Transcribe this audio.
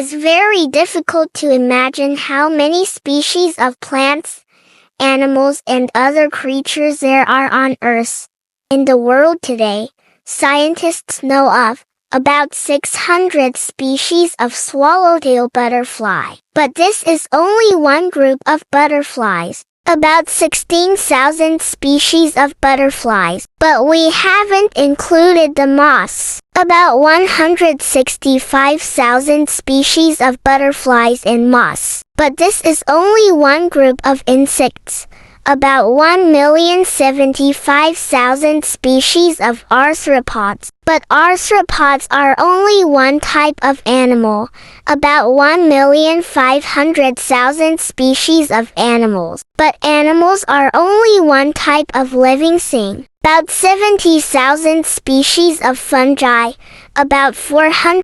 is very difficult to imagine how many species of plants, animals, and other creatures there are on Earth. In the world today, scientists know of about 600 species of swallowtail butterfly. But this is only one group of butterflies. About 16,000 species of butterflies, but we haven't included the moths. About 165,000 species of butterflies and moths, but this is only one group of insects. About 1,075,000 species of arthropods, but arthropods are only one type of animal. About 1,500,000 species of animals, but animals are only one type of living thing. About 70,000 species of fungi, about 400